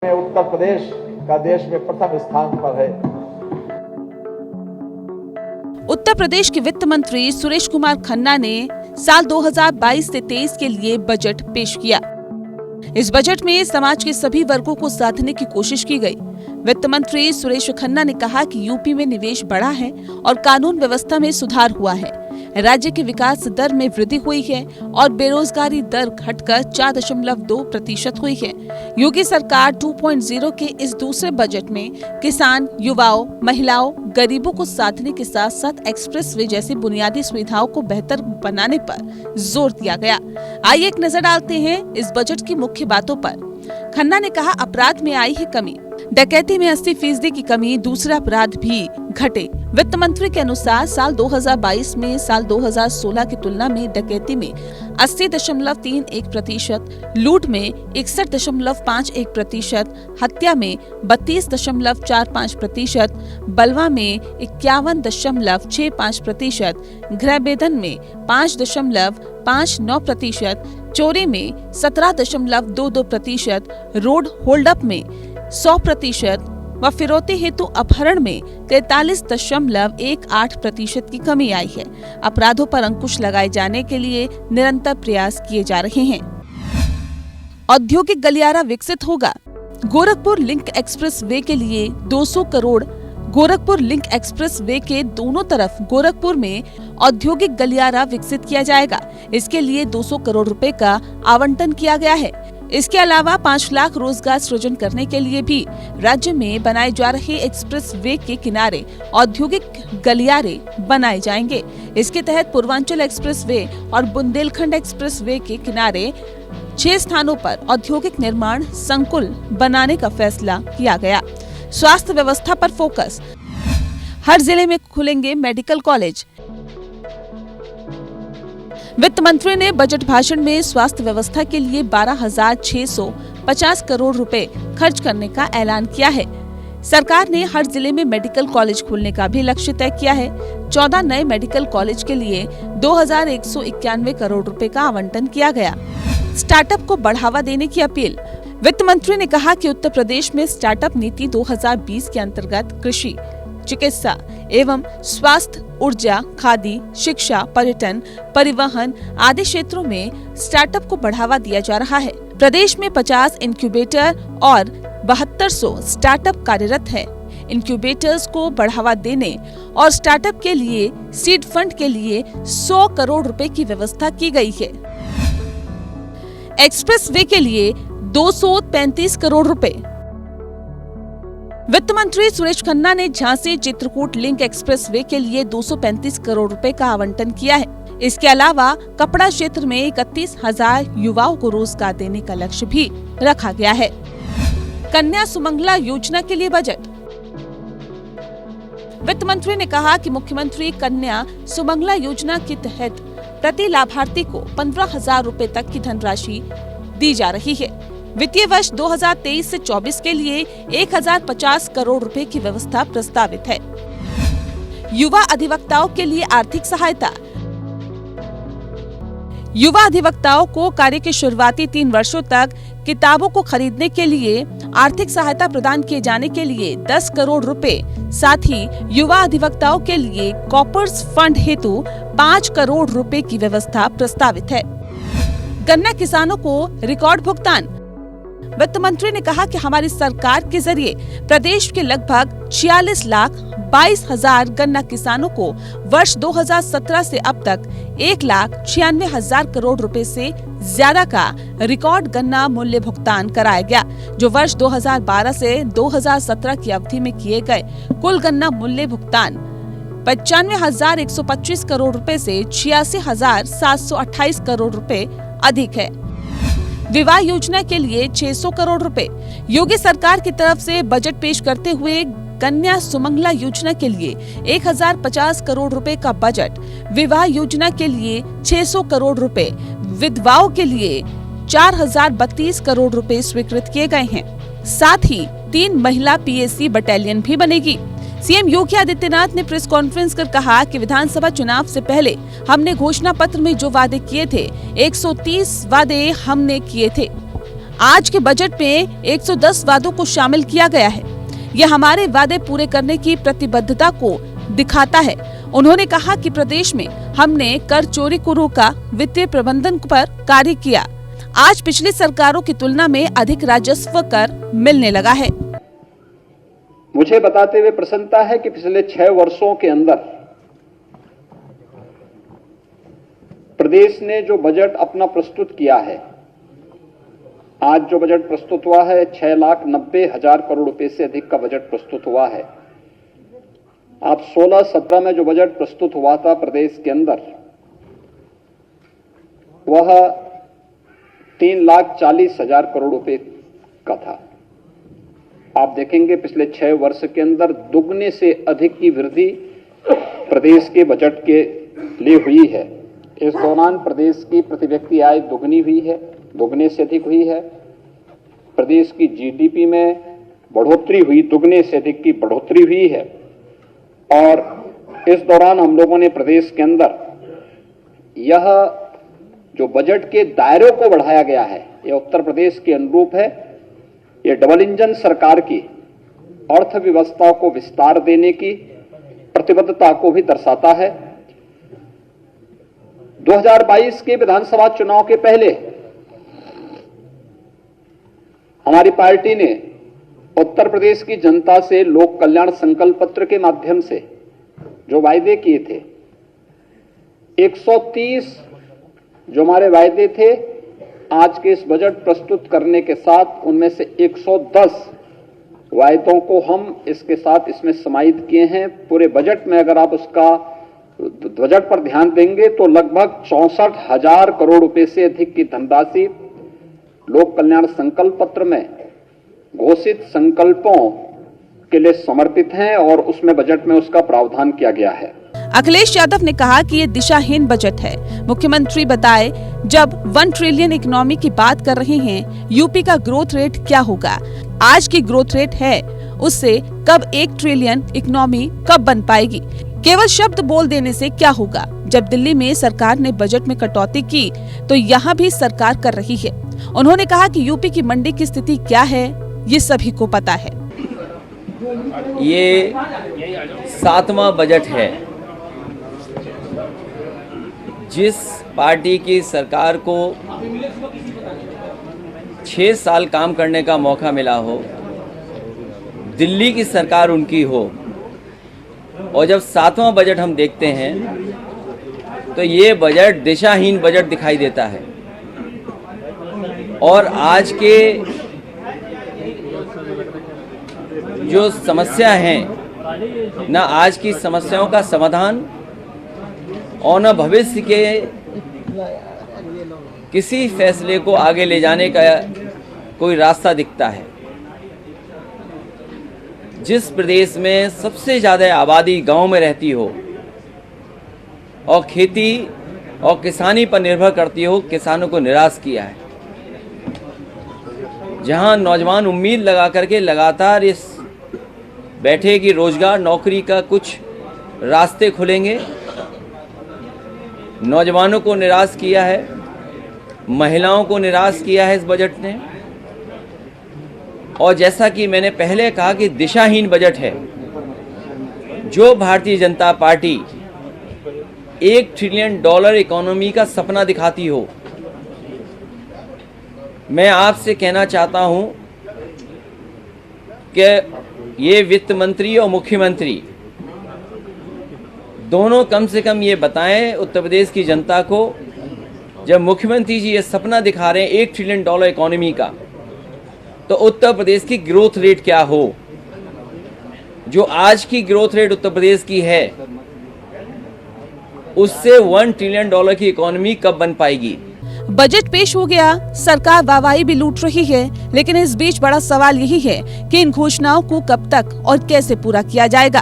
में उत्तर प्रदेश का देश में प्रथम स्थान पर है। उत्तर प्रदेश के वित्त मंत्री सुरेश कुमार खन्ना ने साल 2022 से 23 के लिए बजट पेश किया। इस बजट में समाज के सभी वर्गों को साधने की कोशिश की गई। वित्त मंत्री सुरेश खन्ना ने कहा कि यूपी में निवेश बढ़ा है और कानून व्यवस्था में सुधार हुआ है। राज्य की विकास दर में वृद्धि हुई है और बेरोजगारी दर घटकर 4.2% हुई है। योगी सरकार 2.0 के इस दूसरे बजट में किसान, युवाओं, महिलाओं, गरीबों को साधने के साथ साथ एक्सप्रेसवे जैसी बुनियादी सुविधाओं को बेहतर बनाने पर जोर दिया गया। आइए एक नजर डालते हैं इस बजट की मुख्य बातों पर। खन्ना ने कहा, अपराध में आई है कमी, डकैती में 80% की कमी, दूसरे अपराध भी घटे। वित्त मंत्री के अनुसार साल 2022 में साल 2016 की तुलना में डकैती में 80.31%, लूट में 61.51%, हत्या में 32.45%, बलवा में 51.65%, गृहबेदन में 5.59%, चोरी में 17.22%, रोड होल्डअप में 100% व फिरौती हेतु अपहरण में 43.18% की कमी आई है। अपराधों पर अंकुश लगाए जाने के लिए निरंतर प्रयास किए जा रहे हैं। औद्योगिक गलियारा विकसित होगा। गोरखपुर लिंक एक्सप्रेस वे के लिए 200 crore. Gorakhpur link express way के दोनों तरफ गोरखपुर में औद्योगिक गलियारा विकसित किया जाएगा। इसके लिए 200 करोड़ रुपए का आवंटन किया गया है। इसके अलावा 5 लाख रोजगार सृजन करने के लिए भी राज्य में बनाए जा रहे एक्सप्रेस वे के किनारे औद्योगिक गलियारे बनाए जाएंगे। इसके तहत पूर्वांचल एक्सप्रेस वे और बुंदेलखंड एक्सप्रेस वे के किनारे 6 स्थानों पर औद्योगिक निर्माण संकुल बनाने का फैसला किया गया। स्वास्थ्य व्यवस्था पर फोकस। हर जिले में खुलेंगे मेडिकल कॉलेज। वित्त मंत्री ने बजट भाषण में स्वास्थ्य व्यवस्था के लिए 12,650 करोड़ रुपए खर्च करने का ऐलान किया है। सरकार ने हर जिले में मेडिकल कॉलेज खोलने का भी लक्ष्य तय किया है। 14 नए मेडिकल कॉलेज के लिए 2,191 करोड़ रुपए का आवंटन किया गया। स्टार्टअप को बढ़ावा देने की अपील। वित्त मंत्री ने कहा कि उत्तर प्रदेश में स्टार्टअप नीति 2020 के अंतर्गत कृषि, चिकित्सा एवं स्वास्थ्य, ऊर्जा, खादी, शिक्षा, पर्यटन, परिवहन आदि क्षेत्रों में स्टार्टअप को बढ़ावा दिया जा रहा है। प्रदेश में 50 इंक्यूबेटर और 7200 स्टार्टअप कार्यरत है। इंक्यूबेटर्स को बढ़ावा देने और स्टार्टअप के लिए सीड फंड के लिए 100 करोड़ रुपए की व्यवस्था की गई है। एक्सप्रेस वे के लिए 235 करोड़ रुपए। वित्त मंत्री सुरेश खन्ना ने Jhansi Chitrakoot link express way के लिए 235 करोड़ रुपए का आवंटन किया है। इसके अलावा कपड़ा क्षेत्र में 31,000 युवाओं को रोजगार देने का लक्ष्य भी रखा गया है। कन्या सुमंगला योजना के लिए बजट। वित्त मंत्री ने कहा कि मुख्यमंत्री कन्या सुमंगला योजना के तहत प्रति लाभार्थी को 15,000 रुपए तक की धनराशि दी जा रही है। वित्तीय वर्ष 2023 से 24 के लिए 1,050 करोड़ रुपए की व्यवस्था प्रस्तावित है। युवा अधिवक्ताओं के लिए आर्थिक सहायता। युवा अधिवक्ताओं को कार्य के शुरुआती 3 वर्षों तक किताबों को खरीदने के लिए आर्थिक सहायता प्रदान किए जाने के लिए 10 करोड़ रुपए, साथ ही युवा अधिवक्ताओं के लिए कॉपर्स फंड हेतु 5 करोड़ रुपए की व्यवस्था प्रस्तावित है। गन्ना किसानों को रिकॉर्ड भुगतान। वित्त मंत्री ने कहा कि हमारी सरकार के जरिए प्रदेश के लगभग 46,22,000 गन्ना किसानों को वर्ष 2017 से अब तक 1,96,000 करोड़ रुपए से ज्यादा का रिकॉर्ड गन्ना मूल्य भुगतान कराया गया, जो वर्ष 2012 से 2017 की अवधि में किए गए कुल गन्ना मूल्य भुगतान 95,125 करोड़ रुपए से 86,728 करोड़ रुपए अधिक है। विवाह योजना के लिए 600 करोड़ रुपए। योगी सरकार की तरफ से बजट पेश करते हुए कन्या सुमंगला योजना के लिए 1,050 करोड़ रुपए का बजट, विवाह योजना के लिए 600 करोड़ रुपए, विधवाओं के लिए 4,032 करोड़ रुपए स्वीकृत किए गए हैं। साथ ही 3 महिला PSC बटालियन भी बनेगी। सीएम योगी आदित्यनाथ ने प्रेस कॉन्फ्रेंस कर कहा कि विधानसभा चुनाव से पहले हमने घोषणा पत्र में जो वादे किए थे 130 वादे हमने किए थे। आज के बजट में 110 वादों को शामिल किया गया है। यह हमारे वादे पूरे करने की प्रतिबद्धता को दिखाता है। उन्होंने कहा कि प्रदेश में हमने कर चोरी को रोका, वित्तीय प्रबंधन पर कार्य किया। आज पिछली सरकारों की तुलना में अधिक राजस्व कर मिलने लगा है। मुझे बताते हुए प्रसन्नता है कि पिछले 6 वर्षों के अंदर प्रदेश ने जो बजट अपना प्रस्तुत किया है, आज जो बजट प्रस्तुत हुआ है 6,90,000 करोड़ रुपए से अधिक का बजट प्रस्तुत हुआ है। आप 16-17 में जो बजट प्रस्तुत हुआ था प्रदेश के अंदर, वह 3,40,000 करोड़ रुपए का था। आप देखेंगे पिछले 6 वर्ष के अंदर दुगने से अधिक की वृद्धि प्रदेश के बजट के लिए हुई है। इस दौरान प्रदेश की प्रति व्यक्ति आय दुगनी हुई है, दुगने से अधिक हुई है। प्रदेश की जीडीपी में बढ़ोतरी हुई, दुगने से अधिक की बढ़ोतरी हुई है। और इस दौरान हम लोगों ने प्रदेश के अंदर यह जो बजट के दायरों को बढ़ाया गया है, यह उत्तर प्रदेश के अनुरूप है। यह डबल इंजन सरकार की अर्थव्यवस्था को विस्तार देने की प्रतिबद्धता को भी दर्शाता है। 2022 के विधानसभा चुनाव के पहले हमारी पार्टी ने उत्तर प्रदेश की जनता से लोक कल्याण संकल्प पत्र के माध्यम से जो वायदे किए थे, 130 जो हमारे वायदे थे, आज के इस बजट प्रस्तुत करने के साथ उनमें से 110 वायदों को हम इसके साथ इसमें समाहित किए हैं। पूरे बजट में अगर आप उसका बजट पर ध्यान देंगे तो लगभग 64,000 करोड़ रुपए से अधिक की धनराशि लोक कल्याण संकल्प पत्र में घोषित संकल्पों के लिए समर्पित हैं और उसमें बजट में उसका प्रावधान किया गया है। अखिलेश यादव ने कहा कि ये दिशाहीन बजट है। मुख्यमंत्री बताए, जब 1 ट्रिलियन इकोनॉमी की बात कर रहे हैं, यूपी का ग्रोथ रेट क्या होगा? आज की ग्रोथ रेट है, उससे कब 1 ट्रिलियन इकोनॉमी कब बन पाएगी? केवल शब्द बोल देने से क्या होगा? जब दिल्ली में सरकार ने बजट में कटौती की तो यहाँ भी सरकार कर रही है। उन्होंने कहा कि यूपी की मंडी की स्थिति क्या है, ये सभी को पता है। ये 7वां बजट है। जिस पार्टी की सरकार को 6 साल काम करने का मौका मिला हो, दिल्ली की सरकार उनकी हो, और जब 7वां बजट हम देखते हैं तो ये बजट दिशाहीन बजट दिखाई देता है। और आज के जो समस्या हैं, ना आज की समस्याओं का समाधान और न भविष्य के किसी फैसले को आगे ले जाने का कोई रास्ता दिखता है। जिस प्रदेश में सबसे ज़्यादा आबादी गांव में रहती हो और खेती और किसानी पर निर्भर करती हो, किसानों को निराश किया है। जहां नौजवान उम्मीद लगा करके लगातार इस बैठे कि रोजगार नौकरी का कुछ रास्ते खुलेंगे, नौजवानों को निराश किया है, महिलाओं को निराश किया है इस बजट ने। और जैसा कि मैंने पहले कहा कि दिशाहीन बजट है। जो Bharatiya Janata party $1 trillion economy का सपना दिखाती हो, मैं आपसे कहना चाहता हूं कि ये वित्त मंत्री और मुख्यमंत्री दोनों कम से कम ये बताएं उत्तर प्रदेश की जनता को, जब मुख्यमंत्री जी ये सपना दिखा रहे हैं $1 ट्रिलियन इकोनॉमी का, तो उत्तर प्रदेश की ग्रोथ रेट क्या हो। जो आज की ग्रोथ रेट उत्तर प्रदेश की है, उससे $1 ट्रिलियन की इकोनॉमी कब बन पाएगी। बजट पेश हो गया, सरकार वाहवाही भी लूट रही है, लेकिन इस बीच बड़ा सवाल यही है कि इन घोषणाओं को कब तक और कैसे पूरा किया जाएगा।